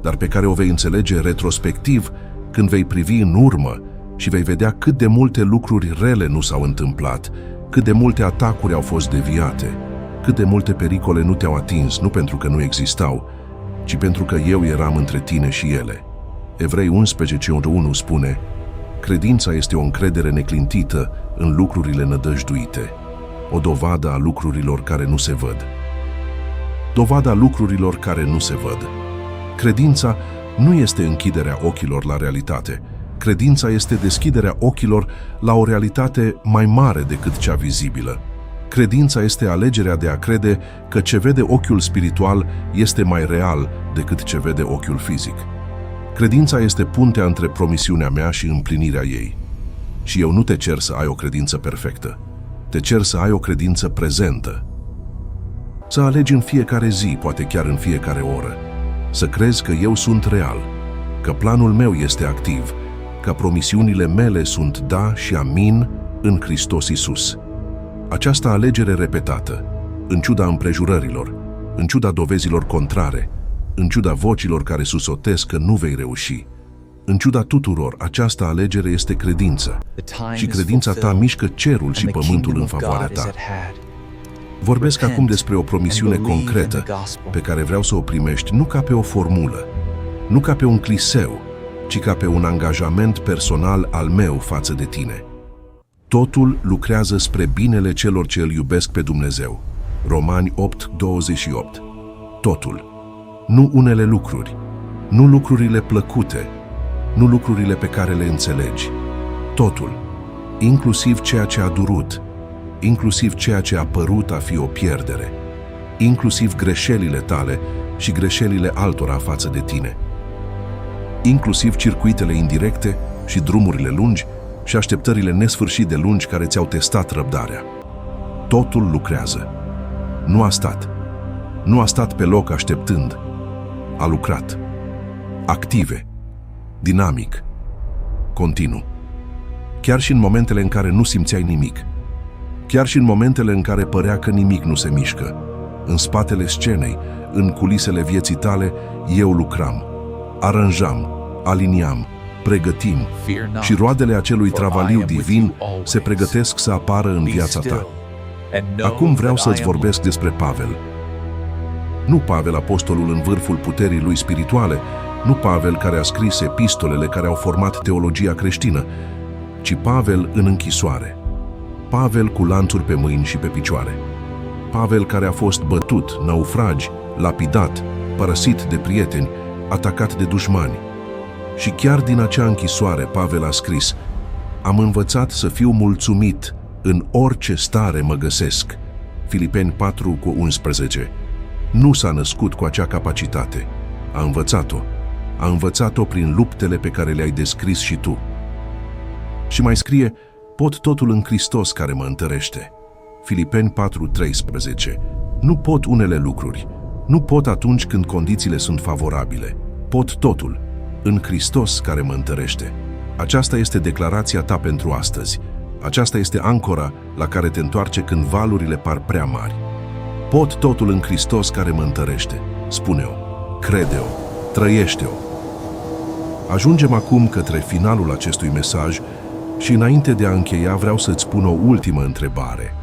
dar pe care o vei înțelege retrospectiv când vei privi în urmă și vei vedea cât de multe lucruri rele nu s-au întâmplat, cât de multe atacuri au fost deviate, cât de multe pericole nu te-au atins, nu pentru că nu existau, ci pentru că eu eram între tine și ele. Evrei 11:1 spune: Credința este o încredere neclintită în lucrurile nădăjduite, o dovadă a lucrurilor care nu se văd. Dovada lucrurilor care nu se văd. Credința nu este închiderea ochilor la realitate. Credința este deschiderea ochilor la o realitate mai mare decât cea vizibilă. Credința este alegerea de a crede că ce vede ochiul spiritual este mai real decât ce vede ochiul fizic. Credința este puntea între promisiunea mea și împlinirea ei. Și eu nu te cer să ai o credință perfectă. Te cer să ai o credință prezentă. Să alegi în fiecare zi, poate chiar în fiecare oră, să crezi că eu sunt real, că planul meu este activ, că promisiunile mele sunt da și amin în Hristos Iisus. Această alegere repetată, în ciuda împrejurărilor, în ciuda dovezilor contrare, în ciuda vocilor care susotesc că nu vei reuși, în ciuda tuturor, această alegere este credință. Și credința ta mișcă cerul și pământul în favoarea ta. Vorbesc acum despre o promisiune concretă pe care vreau să o primești nu ca pe o formulă, nu ca pe un cliseu, ci ca pe un angajament personal al meu față de tine. Totul lucrează spre binele celor ce îl iubesc pe Dumnezeu. Romani 8:28. Totul. Nu unele lucruri, nu lucrurile plăcute, nu lucrurile pe care le înțelegi. Totul, inclusiv ceea ce a durut, inclusiv ceea ce a părut a fi o pierdere, inclusiv greșelile tale și greșelile altora față de tine, inclusiv circuitele indirecte și drumurile lungi și așteptările nesfârșit de lungi care ți-au testat răbdarea. Totul lucrează. Nu a stat. Nu a stat pe loc așteptând. A lucrat. Active. Dinamic. Continuu. Chiar și în momentele în care nu simțeai nimic. Chiar și în momentele în care părea că nimic nu se mișcă. În spatele scenei, în culisele vieții tale, eu lucram. Aranjam, aliniam, pregătim și roadele acelui travaliu divin se pregătesc să apară în viața ta. Acum vreau să-ți vorbesc despre Pavel. Nu Pavel, apostolul în vârful puterii lui spirituale, nu Pavel care a scris epistolele care au format teologia creștină, ci Pavel în închisoare. Pavel cu lanțuri pe mâini și pe picioare. Pavel care a fost bătut, naufragi, lapidat, părăsit de prieteni, atacat de dușmani. Și chiar din acea închisoare Pavel a scris: am învățat să fiu mulțumit În orice stare mă găsesc. Filipeni 4:11. Nu s-a născut cu acea capacitate. A învățat-o. A învățat-o prin luptele pe care le-ai descris și tu. Și mai scrie, pot totul în Hristos care mă întărește. Filipeni 4:13. Nu pot unele lucruri. Nu pot atunci când condițiile sunt favorabile. Pot totul în Hristos care mă întărește. Aceasta este declarația ta pentru astăzi. Aceasta este ancora la care te întoarce când valurile par prea mari. Pot totul în Hristos care mă întărește. Spune-o, crede-o, trăiește-o. Ajungem acum către finalul acestui mesaj și înainte de a încheia vreau să-ți pun o ultimă întrebare.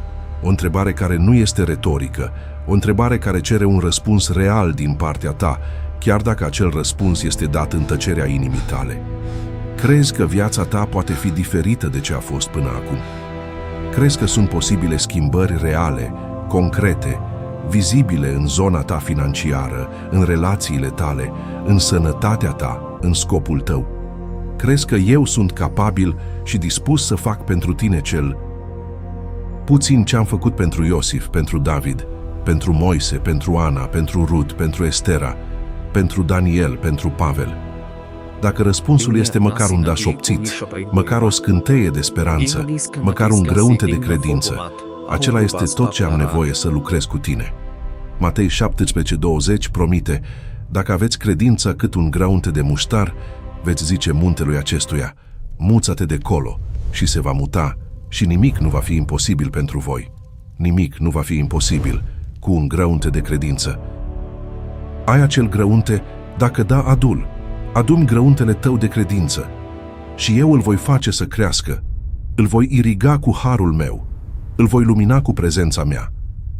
O întrebare care nu este retorică, o întrebare care cere un răspuns real din partea ta, chiar dacă acel răspuns este dat în tăcerea inimii tale. Crezi că viața ta poate fi diferită de ce a fost până acum? Crezi că sunt posibile schimbări reale, concrete, vizibile în zona ta financiară, în relațiile tale, în sănătatea ta, în scopul tău? Crezi că eu sunt capabil și dispus să fac pentru tine cel puțin ce am făcut pentru Iosif, pentru David, pentru Moise, pentru Ana, pentru Rut, pentru Estera, pentru Daniel, pentru Pavel? Dacă răspunsul este măcar un da șopțit, măcar o scânteie de speranță, măcar un grăunte de credință, acela este tot ce am nevoie să lucrez cu tine. Matei 17:20 promite, dacă aveți credință cât un grăunte de muștar, veți zice muntelui acestuia, muță-te de colo, și se va muta, și nimic nu va fi imposibil pentru voi. Nimic nu va fi imposibil cu un grăunte de credință. Ai acel grăunte? Dacă da, adu-mi grăuntele tău de credință și eu îl voi face să crească, îl voi iriga cu harul meu, îl voi lumina cu prezența mea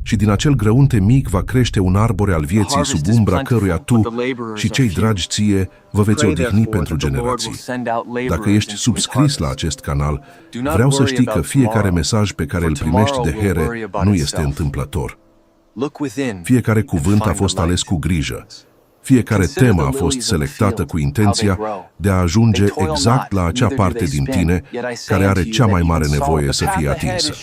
și din acel grăunte mic va crește un arbore al vieții sub umbra căruia tu și cei dragi ție vă veți odihni pentru generații. Dacă ești subscris la acest canal, vreau să știi că fiecare mesaj pe care îl primești de Here nu este întâmplător. Fiecare cuvânt a fost ales cu grijă. Fiecare temă a fost selectată cu intenția de a ajunge exact la acea parte din tine care are cea mai mare nevoie să fie atinsă.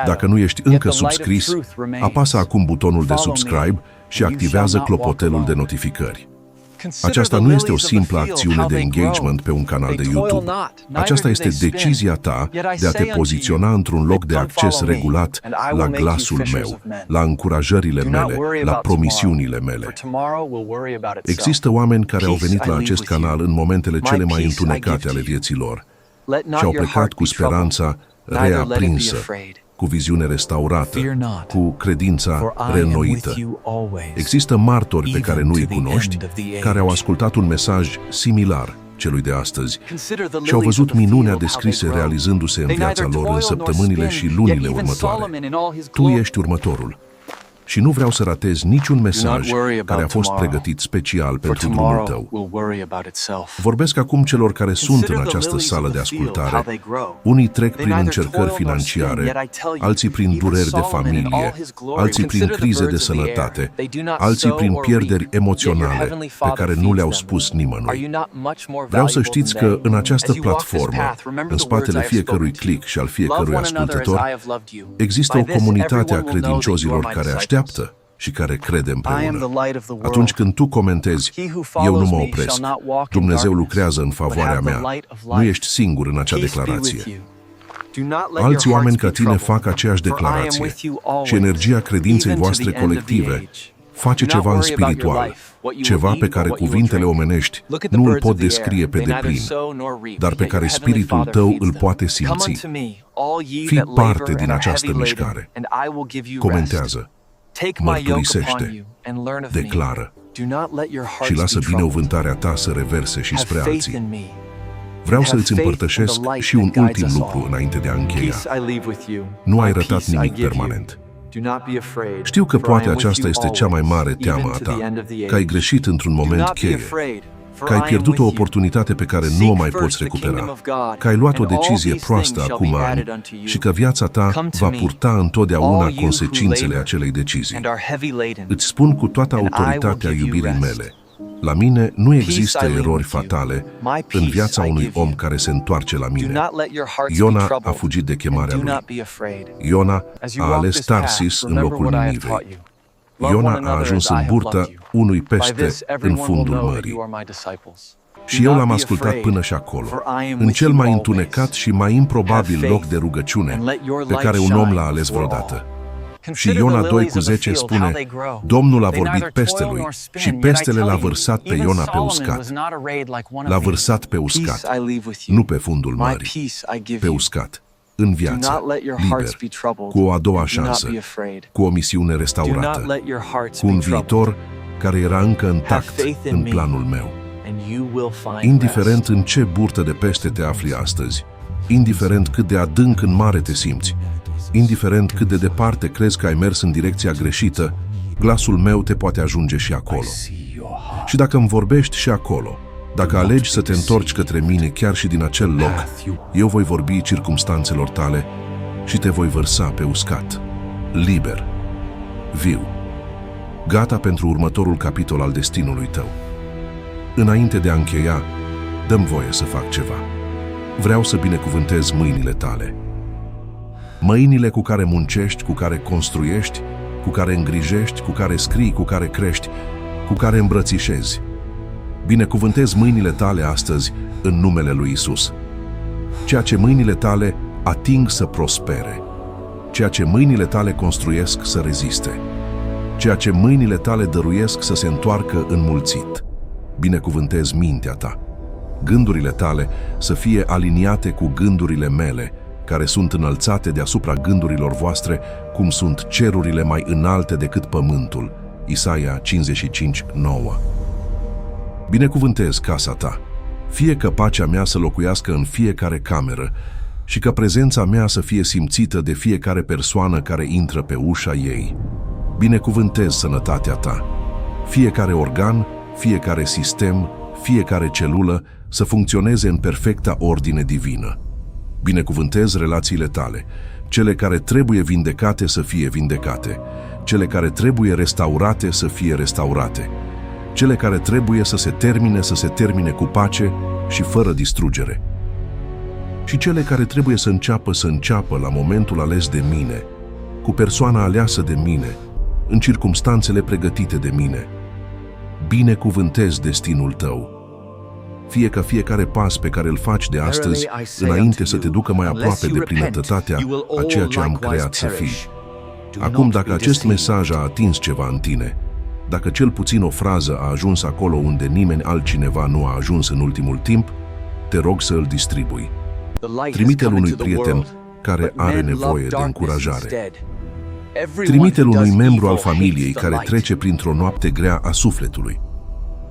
Dacă nu ești încă subscris, apasă acum butonul de subscribe și activează clopoțelul de notificări. Aceasta nu este o simplă acțiune de engagement pe un canal de YouTube. Aceasta este decizia ta de a te poziționa într-un loc de acces regulat la glasul meu, la încurajările mele, la promisiunile mele. Există oameni care au venit la acest canal în momentele cele mai întunecate ale vieții lor și au plecat cu speranța reaprinsă, cu viziune restaurată, cu credința reînnoită. Există martori pe care nu-i cunoști, care au ascultat un mesaj similar celui de astăzi și au văzut minunea descrise realizându-se în viața lor în săptămânile și lunile următoare. Tu ești următorul. Și nu vreau să ratezi niciun mesaj care a fost pregătit special pentru drumul tău. Vorbesc acum celor care sunt în această sală de ascultare. Unii trec prin încercări financiare, alții prin dureri de familie, alții prin crize de sănătate, alții prin pierderi emoționale pe care nu le-au spus nimănui. Vreau să știți că în această platformă, în spatele fiecărui click și al fiecărui ascultător, există o comunitate a credincioșilor care așteaptă și care crede împreună. Atunci când tu comentezi, eu nu mă opresc, Dumnezeu lucrează în favoarea mea, nu ești singur în acea declarație. Alți oameni ca tine fac aceeași declarație și energia credinței voastre colective face ceva în spiritual, ceva pe care cuvintele omenești nu îl pot descrie pe deplin, dar pe care spiritul tău îl poate simți. Fii parte din această mișcare. Comentează, mărturisește, declară și lasă binecuvântarea ta să reverse și spre alții. Vreau să îți împărtășesc și un ultim lucru înainte de a încheia. Nu ai rătat nimic permanent. Știu că poate aceasta este cea mai mare teamă a ta, că ai greșit într-un moment cheie, că ai pierdut o oportunitate pe care nu o mai poți recupera, că ai luat o decizie proastă acum ani și că viața ta va purta întotdeauna consecințele acelei decizii. Îți spun cu toată autoritatea iubirii mele, La mine nu există I leave erori with you. fatale My în peace viața I unui give om you. care se întoarce la Do mine. not let your hearts be Iona a troubled, fugit de and chemarea do lui. not be afraid. Iona As you a walk ales this path, Tarsis în remember locul what I have Ninivei. taught you. Love Iona one a another ajuns as I în have burta loved you. unui By pește this în everyone will fundul know that mării. you are my disciples. Și eu l-am ascultat până și acolo, în cel mai întunecat și mai improbabil loc de rugăciune pe care un om l-a ales vreodată. Și Iona 2:10 spune, Domnul a vorbit peste lui și pestele l-a vărsat pe Iona pe uscat. L-a vărsat pe uscat, nu pe fundul mării, pe uscat, în viață, liber, cu o a doua șansă, cu o misiune restaurată, cu un viitor care era încă intact în planul meu. Indiferent în ce burtă de pește te afli astăzi, indiferent cât de adânc în mare te simți, indiferent cât de departe crezi că ai mers în direcția greșită, glasul meu te poate ajunge și acolo. Și dacă îmi vorbești și acolo, dacă alegi să te întorci către mine chiar și din acel loc, eu voi vorbi circumstanțelor tale și te voi vărsa pe uscat, liber, viu, gata pentru următorul capitol al destinului tău. Înainte de a încheia, dă-mi voie să fac ceva. Vreau să binecuvântez mâinile tale. Mâinile cu care muncești, cu care construiești, cu care îngrijești, cu care scrii, cu care crești, cu care îmbrățișezi. Binecuvântez mâinile tale astăzi în numele lui Isus. Ceea ce mâinile tale ating să prospere. Ceea ce mâinile tale construiesc să reziste. Ceea ce mâinile tale dăruiesc să se întoarcă înmulțit. Binecuvântez mintea ta. Gândurile tale să fie aliniate cu gândurile mele, care sunt înălțate deasupra gândurilor voastre, cum sunt cerurile mai înalte decât pământul. Isaia 55:9. Binecuvântez casa ta. Fie că pacea mea să locuiască în fiecare cameră și că prezența mea să fie simțită de fiecare persoană care intră pe ușa ei. Binecuvântez sănătatea ta. Fiecare organ, fiecare sistem, fiecare celulă să funcționeze în perfecta ordine divină. Binecuvântez relațiile tale, cele care trebuie vindecate să fie vindecate, cele care trebuie restaurate să fie restaurate, cele care trebuie să se termine cu pace și fără distrugere, și cele care trebuie să înceapă la momentul ales de mine, cu persoana aleasă de mine, în circumstanțele pregătite de mine. Binecuvântez destinul tău. Fie că fiecare pas pe care îl faci de astăzi, înainte să te ducă mai aproape de plinătătatea a ceea ce am creat să fii. Acum, dacă acest mesaj a atins ceva în tine, dacă cel puțin o frază a ajuns acolo unde nimeni altcineva nu a ajuns în ultimul timp, te rog să îl distribui. Trimite-l unui prieten care are nevoie de încurajare. Trimite-l unui membru al familiei care trece printr-o noapte grea a sufletului.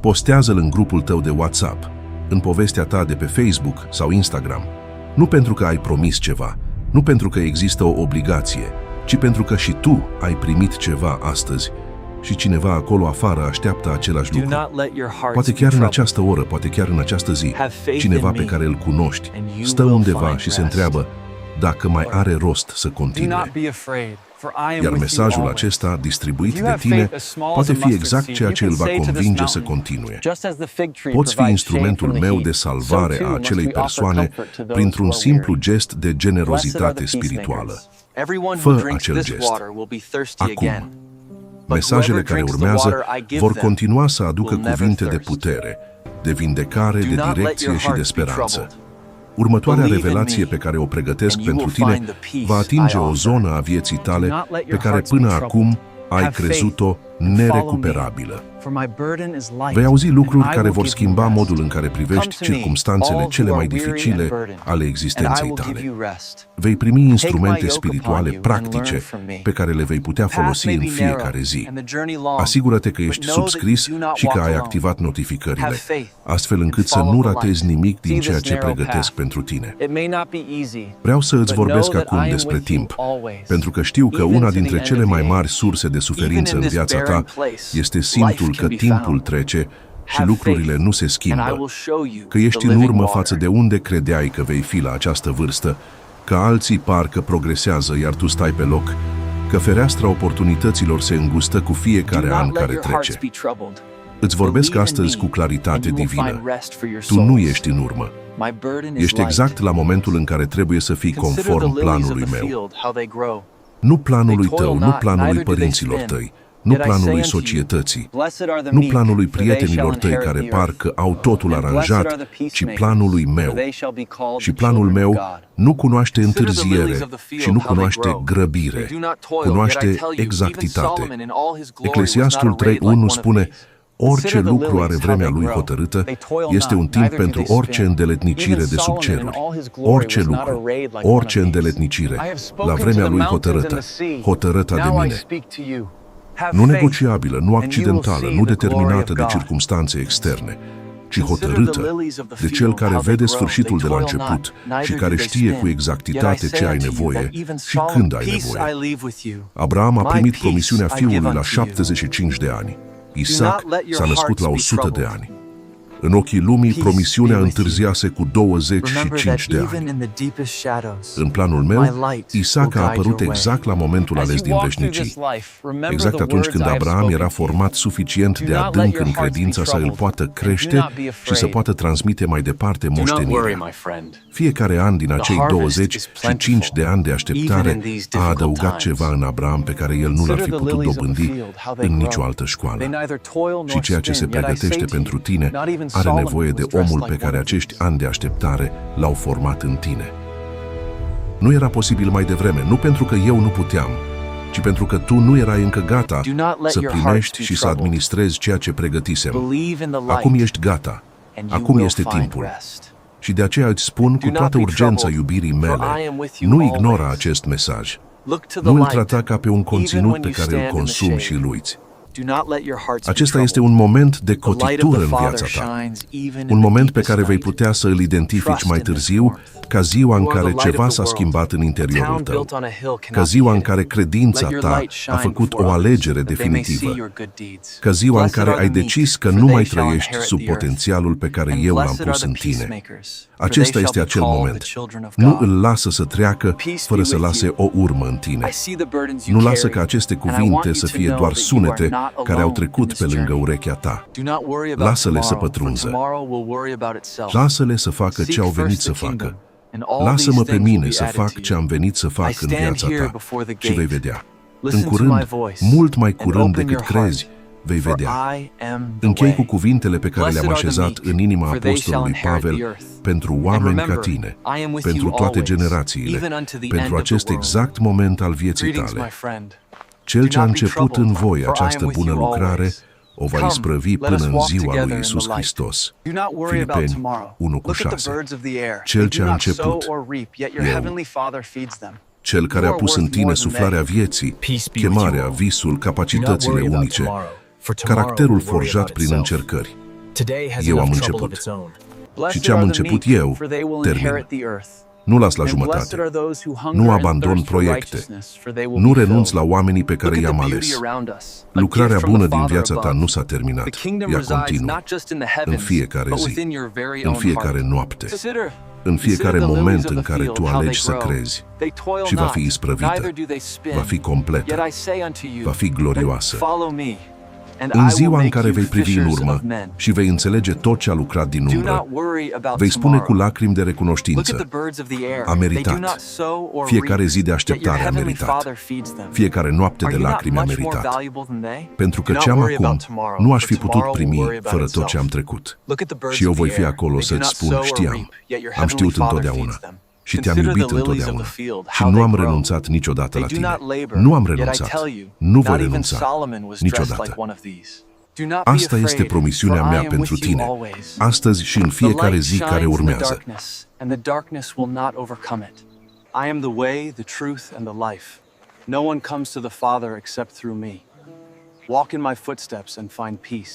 Postează-l în grupul tău de WhatsApp, în povestea ta de pe Facebook sau Instagram. Nu pentru că ai promis ceva, nu pentru că există o obligație, ci pentru că și tu ai primit ceva astăzi și cineva acolo afară așteaptă același lucru. Poate chiar în această oră, poate chiar în această zi, cineva pe care îl cunoști stă undeva și se întreabă dacă mai are rost să continue. Iar mesajul acesta, distribuit de tine, poate fi exact ceea ce îl va convinge să continue. Poți fi instrumentul meu de salvare a acelei persoane printr-un simplu gest de generozitate spirituală. Fă acel gest. Acum. Mesajele care urmează vor continua să aducă cuvinte de putere, de vindecare, de direcție și de speranță. Următoarea revelație pe care o pregătesc pentru tine va atinge o zonă a vieții tale pe care până acum ai crezut-o nerecuperabilă. Vei auzi lucruri care vor schimba modul în care privești circumstanțele cele mai dificile ale existenței tale. Vei primi instrumente spirituale practice pe care le vei putea folosi în fiecare zi. Asigură-te că ești subscris și că ai activat notificările, astfel încât să nu ratezi nimic din ceea ce pregătesc pentru tine. Vreau să îți vorbesc acum despre timp, pentru că știu că una dintre cele mai mari surse de suferință în viața ta este simțul că timpul trece și lucrurile nu se schimbă, că ești în urmă față de unde credeai că vei fi la această vârstă, că alții parcă progresează, iar tu stai pe loc, că fereastra oportunităților se îngustă cu fiecare an care trece. Îți vorbesc astăzi cu claritate divină. Tu nu ești în urmă. Ești exact la momentul în care trebuie să fii conform planului meu. Nu planului tău, nu planului părinților tăi, nu planului societății, nu planului prietenilor tăi care parcă au totul aranjat, ci planului meu. Și planul meu nu cunoaște întârziere și nu cunoaște grăbire, cunoaște exactitate. Eclesiastul 3:1 spune: orice lucru are vremea lui hotărâtă, este un timp pentru orice îndeletnicire de sub ceruri. Orice lucru, orice îndeletnicire, la vremea lui hotărâtă, hotărâta de mine. Nu negociabilă, nu accidentală, nu determinată de circumstanțe externe, ci hotărâtă de cel care vede sfârșitul de la început și care știe cu exactitate ce ai nevoie și când ai nevoie. Abraham a primit promisiunea fiului la 75 de ani. Isaac s-a născut la 100 de ani. În ochii lumii, promisiunea întârziase cu 25 de ani. În planul meu, Isaac a apărut exact la momentul ales din veșnicii. Exact atunci când Abraham era format suficient de adânc în credința să îl poată crește și să poată transmite mai departe moștenirea. Fiecare an din acei 25 de ani de așteptare a adăugat ceva în Abraham pe care el nu l-ar fi putut dobândi în nicio altă școală. Și ceea ce se pregătește pentru tine are nevoie de omul pe care acești ani de așteptare l-au format în tine. Nu era posibil mai devreme, nu pentru că eu nu puteam, ci pentru că tu nu erai încă gata să primești și să administrezi ceea ce pregătisem. Acum ești gata. Acum este timpul. Și de aceea îți spun cu toată urgența iubirii mele, nu ignora acest mesaj. Nu îl trata ca pe un conținut pe care îl consumi și îl uiți. Acesta este un moment de cotitură în viața ta, un moment pe care vei putea să îl identifici mai târziu ca ziua în care ceva s-a schimbat în interiorul tău, ca ziua în care credința ta a făcut o alegere definitivă, ca ziua în care ai decis că nu mai trăiești sub potențialul pe care eu l-am pus în tine. Acesta este acel moment. Nu îl lasă să treacă fără să lase o urmă în tine. Nu lasă ca aceste cuvinte să fie doar sunete care au trecut pe lângă urechea ta. Lasă-le să pătrunză. Lasă-le să facă ce au venit să facă. Lasă-mă pe mine să fac ce am venit să fac în viața ta și vei vedea. În curând, mult mai curând decât crezi, vei vedea. Închei cu cuvintele pe care le-am așezat în inima apostolului Pavel pentru oameni ca tine, pentru toate generațiile, pentru acest exact moment al vieții tale. Cel ce a început în voi această bună lucrare o va isprăvi până în ziua lui Iisus Hristos. Filipeni 1:6. Cel ce a început, eu. Cel care a pus în tine suflarea vieții, chemarea, visul, capacitățile unice, caracterul forjat prin încercări. Eu am început. Și ce am început eu, termin. Nu las la jumătate. Nu abandon proiecte. Nu renunț la oamenii pe care i-am ales. Lucrarea bună din viața ta nu s-a terminat. Ea continuă. În fiecare zi. În fiecare noapte. În fiecare moment în care tu alegi să crezi. Și va fi isprăvită. Va fi completă. Va fi glorioasă. În ziua în care vei privi în urmă și vei înțelege tot ce a lucrat din umbră, vei spune cu lacrimi de recunoștință: a meritat. Fiecare zi de așteptare a meritat. Fiecare noapte de lacrimi a meritat. Pentru că ce am acum nu aș fi putut primi fără tot ce am trecut. Și eu voi fi acolo să-ți spun: știam, am știut întotdeauna. Și te-am iubit întotdeauna. Și nu am renunțat niciodată la tine. Nu am renunțat. Nu voi renunța niciodată. Asta este promisiunea mea pentru tine, astăzi și în fiecare zi care urmează. I am the way, the truth and the life. No one comes to the Father except through me. Walk in my footsteps and find peace.